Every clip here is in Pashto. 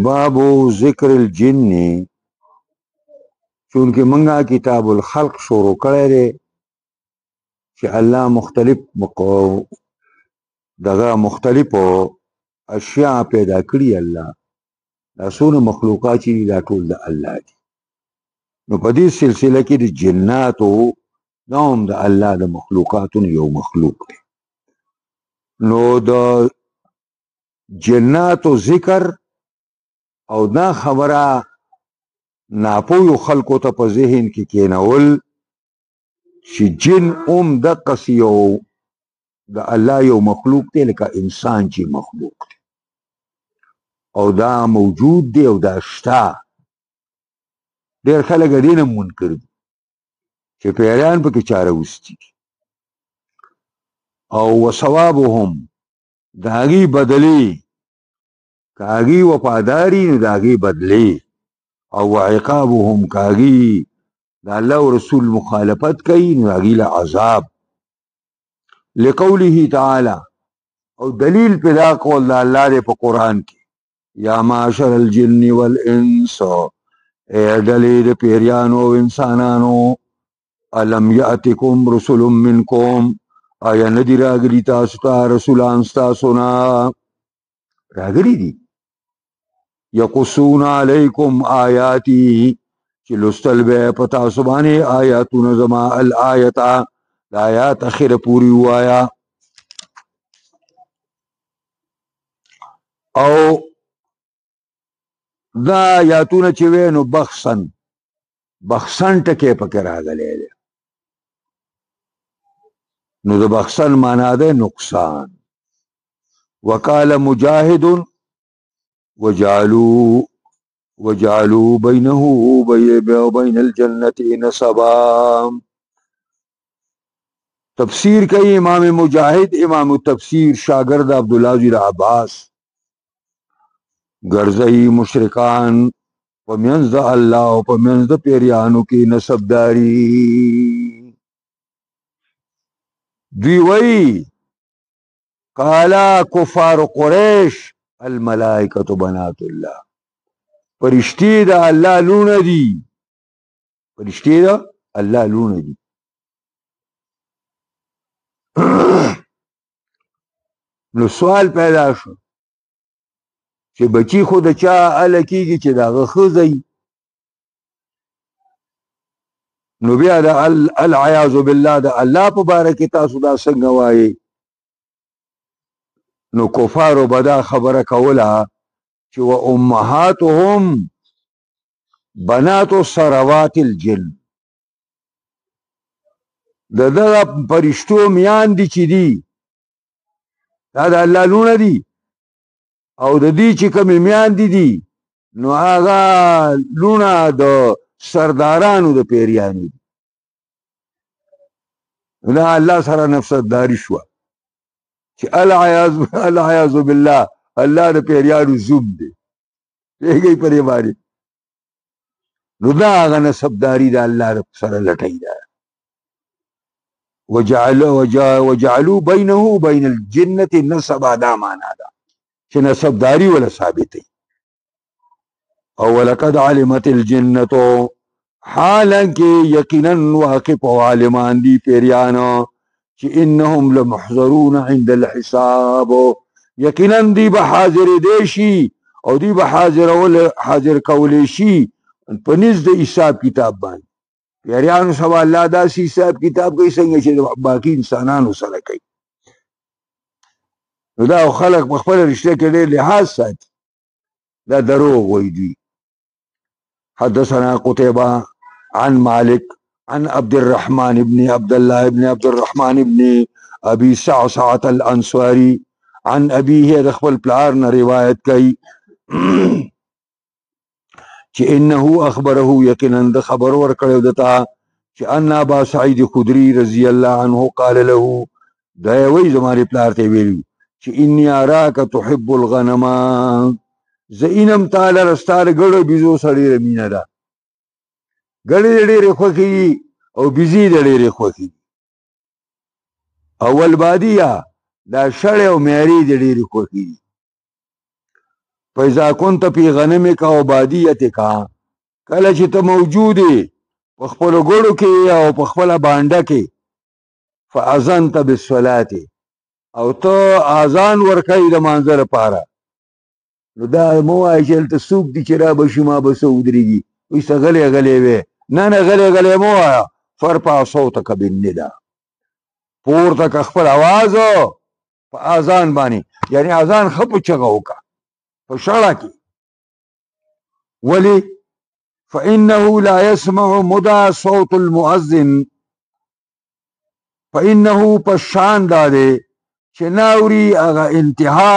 بابو ذکر الجن چونکه منګه کتاب الخلق شروع کړی دی چې الله مختلفو اشیاء پیدا کړي. الله دا څونه مخلوقات چې دا ټول د الله دي. نو په دې سلسله کې د جناتو دا هم د الله د مخلوقاتو یو مخلوق دی. نو د جناتو ذکر او دا خبره ناپوهو خلکو ته په ذهن کې کېنول چې جن هم دقسې یو د الله یو مخلوق دی لکه انسان چې مخلوق دی او دا موجود دی او دا شته. ډېر خلک د دې نه منکر دي چې پیریان پکې چاره وستي او وثوابهم د هغې بدلې که هغې وفاداري نو د هغې بدلې او عقابهم که هغې د الله او رسول مخالفت کوي نو هغې له عذاب. لقوله تعالی او دلیل پیدا کول د الله دی په قرآن کې یا معاشر الجن والانس ای ډلې د پیریانو او انسانانو الم یأتکم رسل منکم آیا ندی راغلي تاسو ته رسولان ستاسو نه راغلي دي یقصون علیکم آیاتی چې لوستل به په تاسو باندې آیاتونه زما الآیته د آیات اخره پوری وایا او دا آیاتونه چې وې نو بخسن ټکی پکې راغلی دی. نو د بخسن معنا ده نقصان. وقال مجاهد وجعلوا بينه وبين الجنة نسبا. تفسیر کوي امام مجاهد امام التفسیر شاگرد عبدالله بن عباس ګرځي مشرکان په منځ د الله او په منځ د پیریانو کې نسبداري. دوی وایي قالا کفار قریش الملائکة بنات الله فرشتي د الله لونه دي. فرشتي د الله لونه دي. نو سوال پیدا شو چې بچی خو د چا اله کېږي چې د هغه ښځه وي. نو بیا د العیاذ بالله د الله په باره کې تاسو دا څنګه وایي؟ نو کفارو به دا خبره کوله چې و امهاتهم بنات ثروات الجن د دغه فرشتو میاندې چې دي دا د الله لونه دي او د دې چې کومې میاندې دي نو هغه لونه د سردارانو د پیریانو دي. دا الله سره نفسداري شوه چې العیاذ بالله الله د پیریانو زوم دی. پوهېږئ په دې باندې؟ نو دا هغه نسبداري د الله سره لټۍ ده. وجعلوا بینه وبین الجنة نسبا دا معنا ده چې نسبداري ولا ثابتې. او ولقد علمت الجنة حالانکه یقینا واقف او عالمان دي پیریانو چې انهم لمحضرون عند الحساب یقینا دی به حاضر دی شي او دی به حاضر کولی شي په نزد د حساب کتاب باندې. پیریانو سبا الله داسې حساب کتاب کوي څنګه چې باقي انسانانو سره کوي. نو دا خلک په خپله رشته کې ډېر لحاظ ساتي. دا دروغ وایي دوی. حدثنا قتيبة عن مالك عن عبد الرحمن بن عبد الله بن عبد الرحمن بن أبي صعصعة الأنصاري عن أبيه د خپل پلار نه روایت کوي چې انه اخبره یقینا د خبر ورکړی دته چې ان ابا سعید خدری رضی الله عنه قال له دا وی زماري پلار ته ویلو چې انی اراک تحب الغنم زینم تعالی رستار ګړو بيزو سړی رمینه ده. ګړې ډېرې خوښي او بيزي ډېرې خوښي. اول بادیه دا شړې او مېری ډېرې خوښي. فاذا كنت في غنمك او بادیتک، کله چې ته موجود یې په خپلو ګړو کې او په خپله بانډه کې، فاذنت بالصلاه، او ته اذان ورکوې د مانځه لپاره، نو دا مه وایه چې هلته څوک دي چې را به شي ما به څه ودرېږي، وایي څه غلی غلی وې، نه نه غلی غلی مه وایه، فرفع صوتک بالندا، پورته که خپل اواز په اذان باندې، یعنی اذان ښه په چغه وکړه په شړه کې. ولې؟ فانه لا يسمع مدى صوت المؤذن، فانه پشان دا دی چې ناوري هغه انتها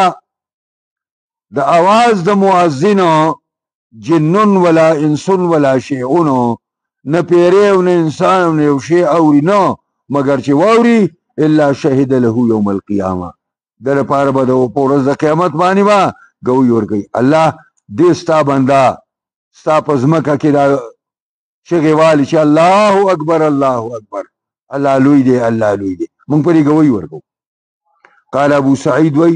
د اواز د مؤذن، جنون ولا انسون ولا شیعون، نه پیری او نه انسان او نه یو شی اوري نه مګر چې واوري الا شهد له یوم القیامه، د لپاره به د په ورځ د قیامت باندې به ګوی ورکوي. الله دې ستا بنده ستا په ځمکه کې دا چغې والي چې الله اکبر الله اکبر، الله لوی دی الله لوی دی، موږ پرې ګوی ورکو. قال ابو سعید وی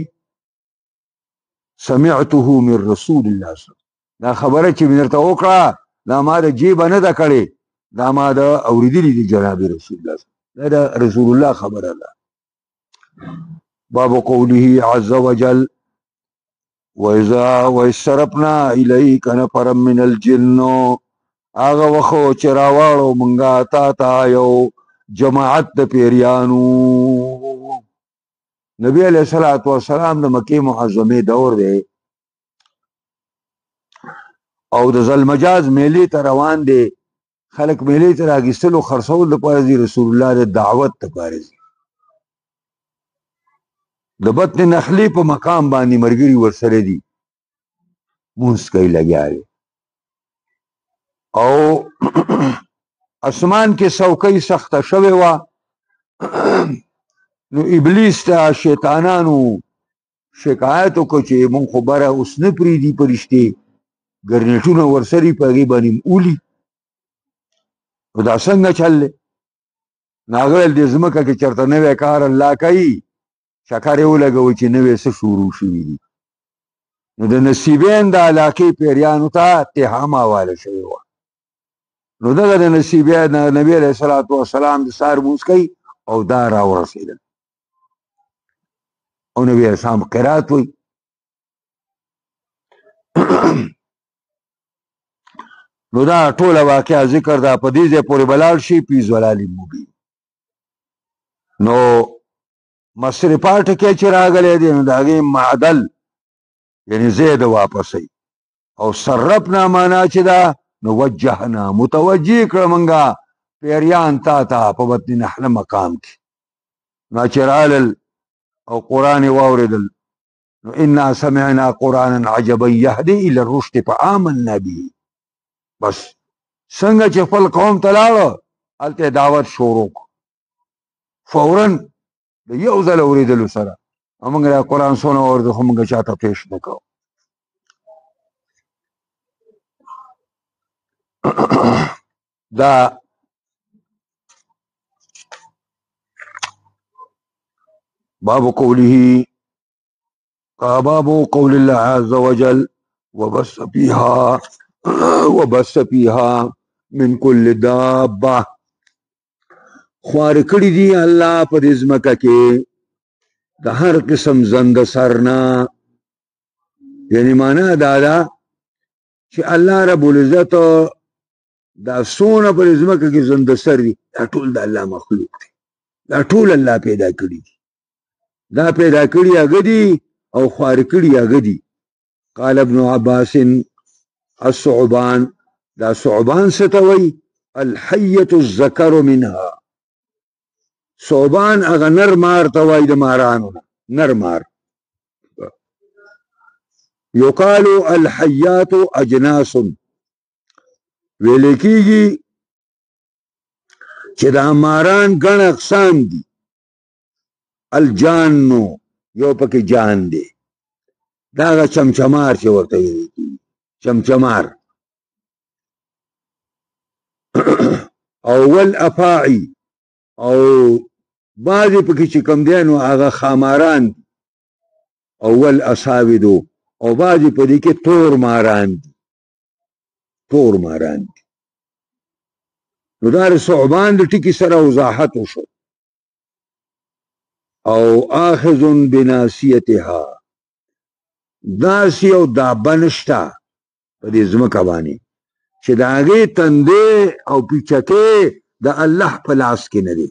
سمعته من رسول الله صلی الله علیه وسلم، دا خبره چې مې درته وکړه دا ما د جیبه نه ده کړې، دا ما د اورېدلي دي جناب رسول الله صلی الله علیه وسلم، دا د رسول الله خبره ده. باب قوله عز وجل وإذا وصرفنا إليك نفرا من الجن، هغه وخو چې راواړو مونږه تا ته یو جماعت د پیریانو. نبی علیہ الصلوۃ والسلام د مکې معظمې دور دی او د ذوالمجاز میلې ته روان دی، خلک میلې ته راګیستلو خرڅول لپاره ځي، رسول الله د دعوت لپاره ځي. د بطن نخلې په مقام باندې ملګري ورسره دي، مونځ کوي لګیا دی، او اسمان کې څوکۍ سخته شوې وه، نو ابلیس ته شیطانانو شکایت وکړو چې مونږ خو بره اوس نه پرېږدي فرشتې، ګرنیټونه ورسري په هغې باندې اولي، نو دا څنګه چل دی؟ نو هغه ویل دې ځمکه کې چېرته نوی کار الله کوي، چکر یې ولګوئ چې نوی څه شروع شوي دي. نو د نصیبین د علاقې پیریانو ته اتهام حواله شوې وه، نو دغه د نصیبین نبي علیه الصلاة والسلام د سهار مونځ کوي او دا راورسېدل، او نبی علیه السلام قرات وی. نو دا ټوله واقعه ذکر دا په دې ځای پورې بلاړ شي فی ضلال مبین. نو مصري پاټ کې چې راغلی دی نو د هغې معدل یعنی زید واپسوي، او صرفنا معنا چې دا نو وجهنا متوجه کړه مونږه پیریان تا ته په بطن نحله مقام کې، نا چې رالل او قرآن یې واورېدل، نو انا سمعنا قرآنا عجبا یهدي الى الرشد فآمنا به. بس څنګه چې خپل قوم ته لاړه هلته دعوت شروع کړو، فورا د یو ځل اورېدلو سره موږ دا قرآن څونه واورېدو خو موږ چاته پیش نه کوو. دا باب قوله باب قول الله عز وجل وبث فيها من كل دابه، خوار کړي دي الله په دې ځمکه کې د هر قسم زند سرنا، یعنی معنا دا ده چې الله رب العزت دا څونه په دې ځمکه کې زند سر دي دا ټول د الله مخلوق دي، دا ټول الله پیدا کړي دي، دا پیدا کړي هغه دي او خوار کړي هغه دي. قال ابن عباس الثعبان، دا ثعبان څه ته وایي؟ الحیة الذکر منها، ثعبان هغه نر مار ته وایي د مارانو نه، نر مار. یقال الحیات اجناس، ویل کېږي چې دا ماران ګڼ اقسام دي، الجانو یو پکې جان دی، دا هغه چمچمار چې ورته ویل کېږي چمچمار، او والافاعي، او بعضې پکې چې کوم دی نو هغه خاماران دي، او والاساودو، او بعضې په دې کې تور ماران دي تور ماران دي نو دا د ثعبان د ټکي سره وضاحت وشو او آخذ بناصیتها داسې او دابه نشته په دې ځمکه باندې چې د هغې تندې او پیچکې د الله په لاس کې نه دی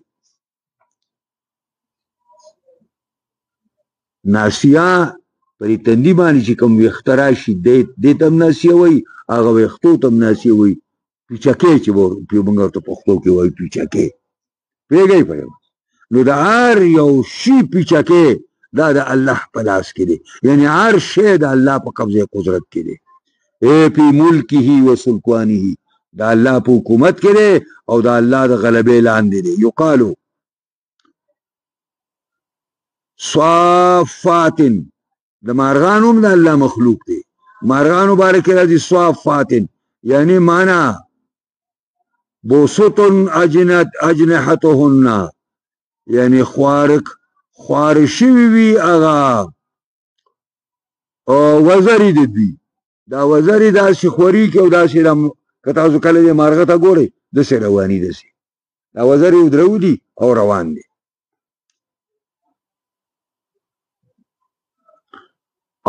ناسیه په دې تندي باندې چې کوم ویښته راشي دې ته هم ناسیه وایي هغه ویښتو ته هم ناسیه وایي پیچکې چې موږ ورته پښتو کې وایي پیچکې پوهېږئ په نو د هر یو شي پیچکې دا د الله په لاس کې دی یعنی هر شی د الله په قبضه قدرت کې دی فی ملکه و سلطانه د الله په حکومت کې دی او د الله د غلبې لاندې دی یقالو صافات د مارغانو هم د الله مخلوق دی مارغانو باره کې راځي صافات یعنی معنا بوسط اجنحتهن یعنی خوار شوي وي هغه وزرې د دوی دا وزرې داسې خوري کې او داسې که تاسو کله دې مارغه ته ګورئ داسې رواني داسې دا وزرې ودرولي او روان دي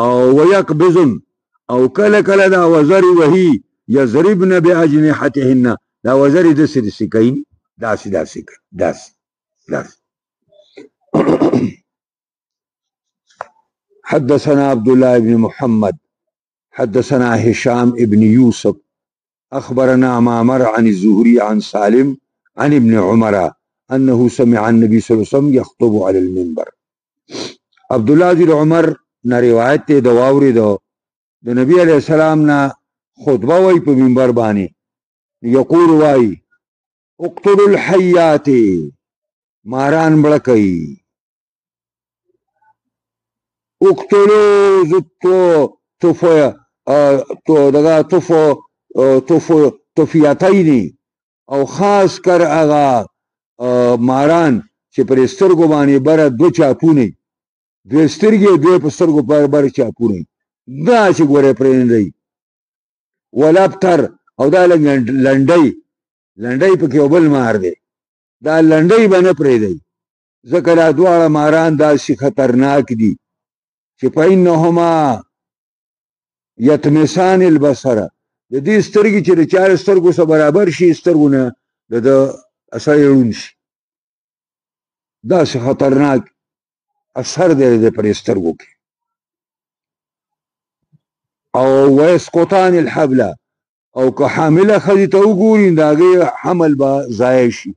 او ويقبضن او کله کله دا وزرې وهي یضربن باجنحتهن دا وزرې داسې داسې کوي داسې حدثنا عبد الله بن محمد حدثنا هشام ابن يوسف أخبرنا معمر عن الزهري عن سالم عن ابن عمر أنه سمع النبي صلى الله عليه وسلم يخطب على المنبر عبد الله بن عمر نا روایت ته د واوري د نبی عليه السلام نا خطبه وای په منبر باندې یقول وای اقتلوا الحيات ماران بڑکئی اقتلوا زتو توفیاتینی او خاص کر اغا ماران چې پر سترګو باندې بره دو چاپونه دوی سترګې دوی په سترګو بره چاپونه دا چې ګوره پرېږدئ ولابتر او دا لنډۍ پکې یو بل مار دی دا لنډۍ به نه پرېږدئ ځکه دا دواړه ماران داسې خطرناک دي چې فإنهما یطمسان البصر د دې سترګې چې د چا سترګو سره برابر شي سترګو نه د اثر یې ړوند شي داسې خطرناک اثر دی د پرې سترګو کې او ویسقطان الحبل او که حامله ښځې ته وګوري د هغې حمل به ضایع شي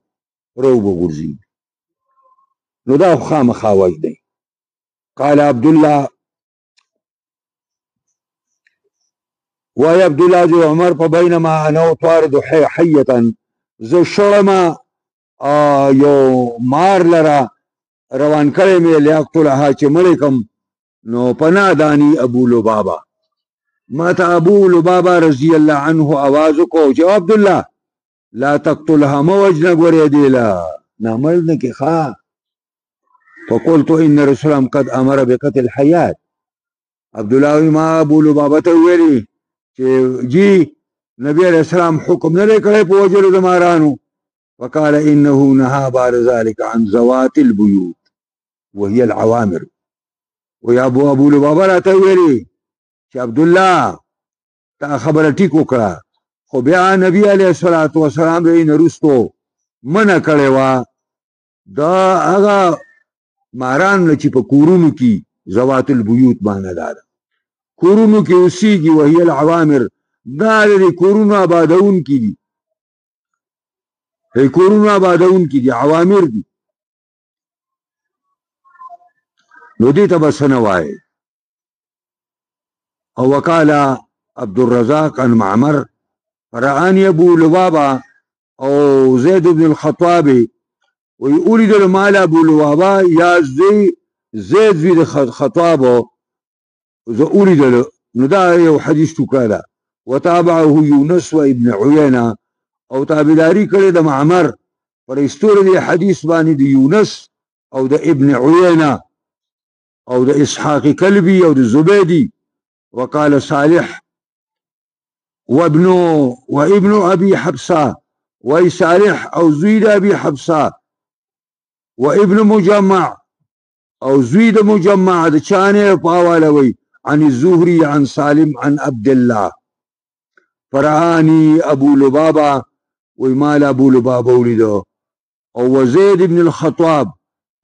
رو به غورځي نو دا خو خامخا وجه دی قال عبد الله وای عبد الله بن عمر فبينما انا طارد حيه ز شرما یو مار لرا روان کړی مې لیاقتلها چې مړی کم نو پناه دانی ابو لبابا ما ته ابو لبابا رضی الله عنه आवाज کو چې عبد الله لا تقتلها موجنا ګورې دی لا نعمل نه کې ښا فقلت ان رسول الله قد امر بقتل الحيات عبد الله ما ابو لبابا ته ویلي چې جی نبی علیہ السلام حکم نه کړی په وجلو د مارانو وقال انه نهى بعد ذلك عن ذوات البيوت وهي العوامر ويا ابو لبابا راته ویلي چې عبد الله تا خبره ټیک وکړه خو بیا نبی علیہ الصلوۃ والسلام یې نرستو منع کړی وا دا هغه ماران چې په کورونو کې ذوات البيوت باندې ده کورونو کې اوسېږي وهي العوامر دا د کورونو آبادون کې دي کورونو آبادون کې دي عوامر دي نو دې ته بس نه وایي او وقال عبد الرزاق عن معمر فرآني ابو لبابا او زيد بن الخطاب ويولد المال ابو لبابا يا زيد بن الخطاب زولد نداء وحديث كذا وتابعه يونس وابن عيينة او تابداري کړي د معمر پر استور دي حديث باندې د يونس او د ابن عيينة او د اسحاق كلبي او د زبيدي وقال صالح وابن ابي حفصه، وای صالح او زوی د ابي حفصه، وابن مجمع او زوی د مجمع د چانه په حواله وی عن الزهري عن سالم عن عبد الله فرعاني ابو لبابه، وی مال ابو لبابه ولیدو، او وزید ابن الخطاب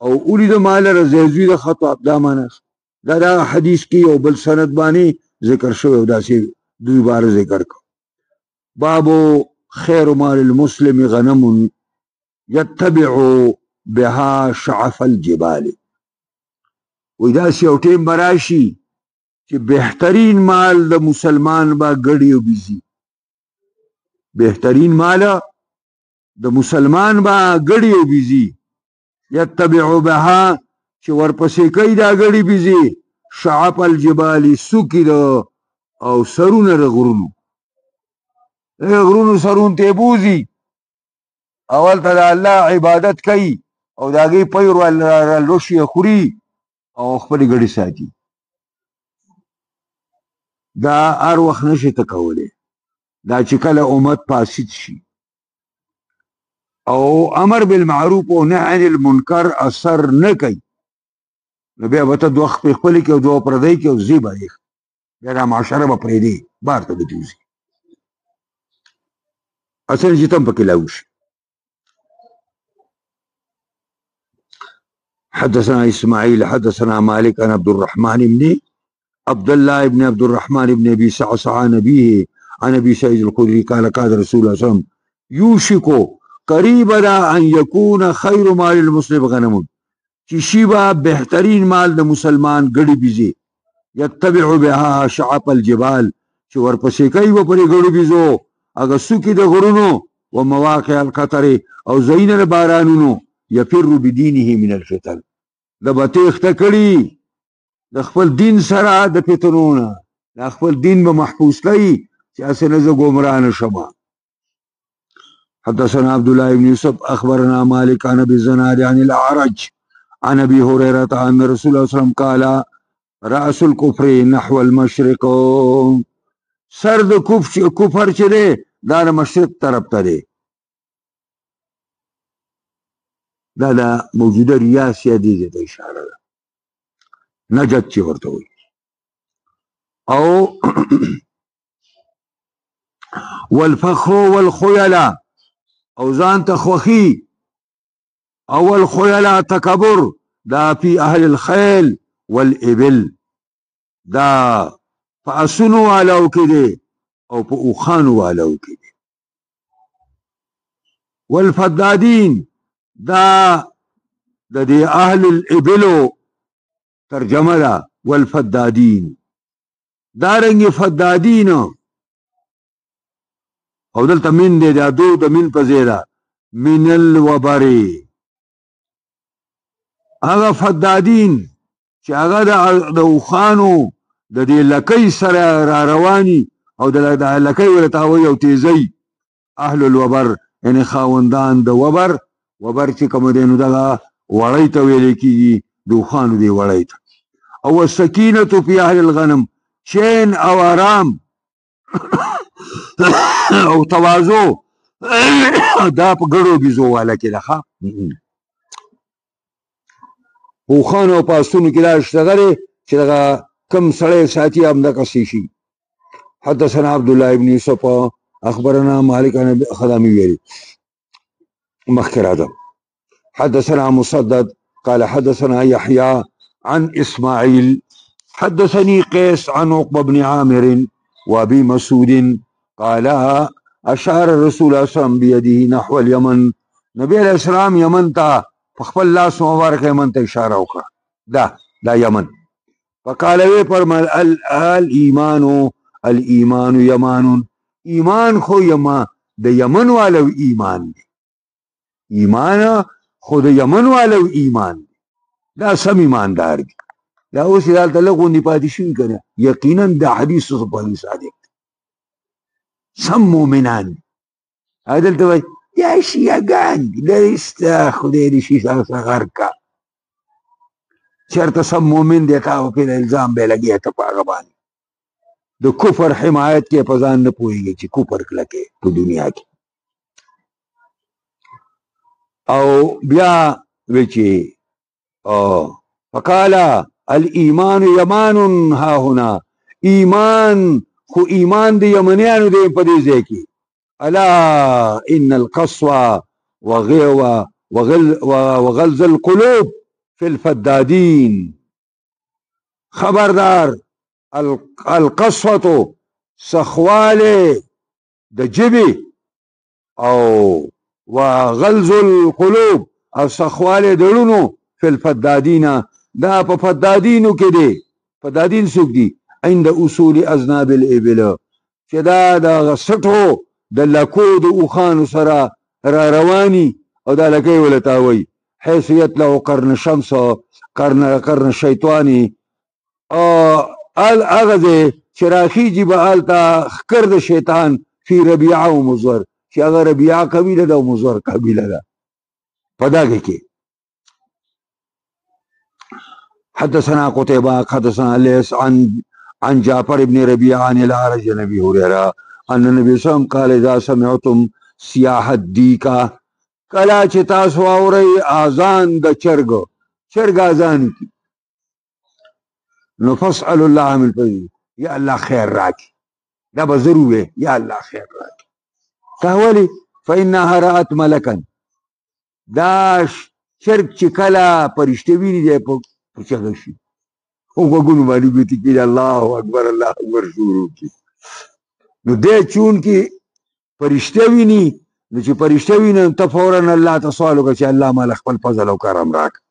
او ولید مال رزیزوی د خطاب. دا مانس دا حدیث کی او بل سند باندې ذکر شوی او داسې دوی بار ذکر کو. بابو خیر مال المسلم غنم يتبع بها شعف الجبال. وی داسې یو ټیم براشي چې بهترین مال د مسلمان با ګړی او بيزي، بهترین مال د مسلمان با ګړی او بيزي، يتبع بها چې ورپسې کوي دا ګړی بيزي، شعف الجبال سوکی د او سرونه د غرونو، غرونو سرون ته بوزي، اول ته د الله عبادت کوي او داږي پیر ول لوشي خوري او خپل ګړی ساتي. دا هر وخت نشي تکولی، دا چې کله امت فاسد شي او امر بالمعروف او نهي عن المنکر اثر نه کوي، نو بیا به ته دوه خپل کې او دوه پردی کې او زیبا یې بیا دا معاشره به پرېږدي بار ته به دوزي اصل چې تم پکې لاوشي. حدثنا اسماعيل حدثنا مالك عن عبد الرحمن بن عبد الله بن عبد الرحمن بن ابي صعصع عن ابيه عن ابي سعيد الخدري قال قال رسول الله صلى الله عليه وسلم يوشك قريبا ان يكون خير مال المسلم غنم، چې شیبا بهترین مال د مسلمان ګړي بيزي، يتبع بها شعب الجبال چې ورپسې کوي و پرې ګړي بيزو هغه سوکي د غرونو و مواقع القطر او زین البارانونو، يفر بدينه من الفتن، د بتیخ تکړي د خپل دین سره د فتنونه، د خپل دین به محفوظ کوي چې اسنه ز ګمراه نشم. حدثنا عبد الله بن يوسف اخبرنا مالك عن ابي الزناد عن الاعرج عن ابي هريره عن رسول الله صلى الله عليه وسلم قال راس الكفر نحو المشرق، سر د کفر چې دی دا د مشرق طرف ته دی. دا د موجوده ریاسه دي ته اشاره ده، نجد چې ورته وي. او والفخر والخيلاء او ځان ته خوخي، او الخيلاء تکبر، دا في اهل الخيل والابل، دا فاسنو والو کې دي او په اوخانو والو کې دي. والفدادين، دا د دې اهل الابل ترجمه ده، والفدادين دارنګ فدادین او دلته من دی دا دو د من په زیرا من الوبری، هغه فدادین چې هغه د اوخانو د دې لکۍ سره را رواني او د لکۍ ورتاوي او تیزی، اهل الوبر یعنی خاوندان د وبر، وبر چې کوم دی نو دغه وړی ته ویل کېږي، د اوخانو دی وړی ته. او السکینه فی اهل الغنم، چین او آرام او تواضع دا په ګړو بيزو والا کې ده. اوخانو او پاستونو کې دا شتغره چې دغه کم سړی ساتي هم دغه شي. حدثنا عبد الله بن يوسف اخبرنا مالك عن خدامي ویلي مخکره. حدثنا مسدد قال حدثنا يحيى عن اسماعيل حدثني قيس عن عقبة بن عامر وابي مسعود قال اشار الرسول صلى الله عليه وسلم بيده نحو اليمن، نبي عليه السلام يمن تا فخبل الله مبارك يمن تا اشاره وکړه، دا يمن. فقال وی فرمال الايمان يمان، ایمان خو یما د یمن والو ایمان دی، ایمان خو د یمن والو ایمان دی، دا سم ایماندار دی. دا اوس یې دلته لږ پاتې شوي که نه، یقینا دا حدیث صدق صادق دی، سم مؤمنان دي. دلته وایي یا شیعهګان دي، لرې ستا خدای دې شي څخه غر کا، چېرته سم مؤمن دی تا په الزام به لګیا ته په هغه باندې. د کفر حمایت کې په ځان نه پوهېږي چې کفر کلکې په دنیا کې. او بیا وی چې فقال الایمان یمان ها هنا، ایمان خو ایمان د یمنیانو دی په دې ځای کې. الا ان القسوه وغلظ القلوب في الفدادين، خبردار القسوه سخواله د جبی او وغلظ القلوب او سخواله دړونو فی الفدادین، دا په فدادینو کې دی. فدادین څوک دي؟ عند اصول اذناب الابل، چې دا د غسټو د لکو د اوخانو سره را رواني او دا لکۍ ولتاوي. حيث يطلع قرن شمس قرن شیطانی، هغه ځای چې راخیږي به هلته ښکر د شیطان فی ربیعه و مزور، چې هغه ربیعه قبیله ده او مزور قبیله ده په دغه کې. حدثنا قتيبة حدثنا الليث عن جعفر بن ربيعة عن الأعرج عن أبي هريرة أن النبي صلى الله عليه وسلم قال إذا سمعتم سياح الديكة، کله چې تاسو اورئ اذان د چرګ اذان کی، نو فاسألوا الله من فضله، یا الله خیر راکړي. دا به ضرور وي یا الله خیر راکړي. ولې؟ فإنها رأت ملکا، دا چرګ چې کله فرشته ویني دی په چغه شي او غوږونو باندې ګوتې کړي الله اکبر الله اکبر شروع کړي. نو دی چون کې فرشته ویني، نو چې فرشته ویني ته فورا الله ته سوال وکړه چې الله مال خپل فضل او کرم راکړه.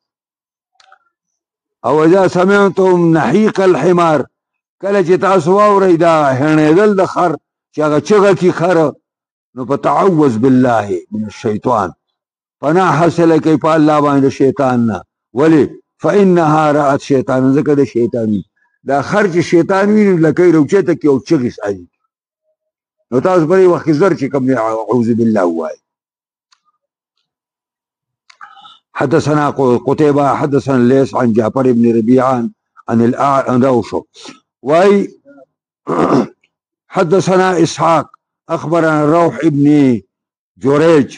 او اذا سمعتم نحيق الحمار، کله چې تاسو واورئ دا هڼېدل د خر چې هغه چغه کي خر، نو فتعوذ بالله من الشیطان، پناه حاصله کوي په الله باندې شیطان نه. ولې؟ فإنها رأت شیطان، ځکه د شیطان دا خر چې شیطان ویني لکۍ روچته کې او چغې ساجي، نو تاسو په دې وخت کې زر چې کوم اعوذ بالله ووایي. حدثنا قتيبة حدثنا الليث عن جعفر بن ربيعة عن الأعرج واي حدثنا إسحاق أخبرنا روح ابن جريج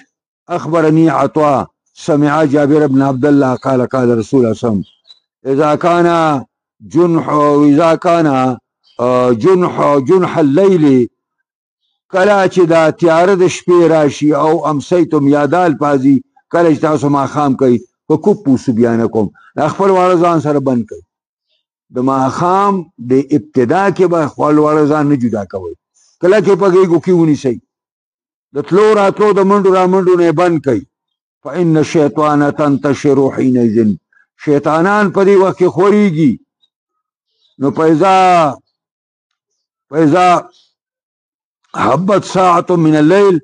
أخبرني عطاء سمع جابر بن عبد الله قال قال رسول الله صلى الله عليه وسلم إذا كان جنح الليل، کله چې دا تیاره د شپې راشي، او امسیتم یادال پازي، کله چې تاسو ماښام کوي، فکفوا صبیانکم، خپل واړه ځان سره بند کوي. د ماښام د ابتدا کې به خپل واړه ځان نه جدا کوئ، کله کې په غېږو کې ونیسئ، د تلو راتلو د منډو را منډو نه بند کوي. فإن الشیطان تنتشر حینئذ، شیطانان په دې وخت کې خورېږي. نو فإذا حبت ساعة من الليل،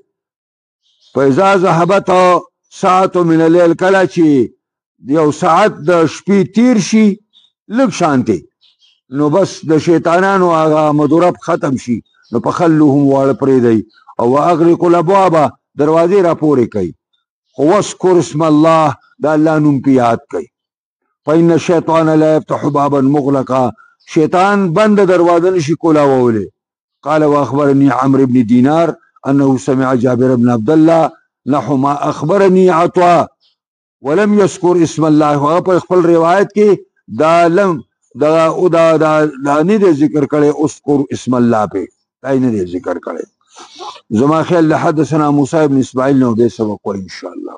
فإذا ذهبت ساعة من الليل، کله چې یو ساعت د شپې تیر شي لږ شانتې، نو بس د شیطانانو هغه مدرب ختم شي، نو فخلوهم واړه پرېږدئ او واغلقوا الابواب، دروازې را پورې کوي. واذكر اسم الله، دا الله نوم په یاد کوي. فإن الشیطان لا يفتح بابا مغلقا، شیطان بند دروازه نشي کولاولی. قال واخبرني عمرو بن دينار انه سمع جابر بن عبد الله نحو ما اخبرني عطاء ولم يذكر اسم الله. هغه په خپل روایت کې دا لم دا نه دی ذکر کړي اذكر اسم الله په دا نه دی ذکر کړي. زما خیال حدثنا موسى بن اسماعيل نو به سبق ان شاء الله.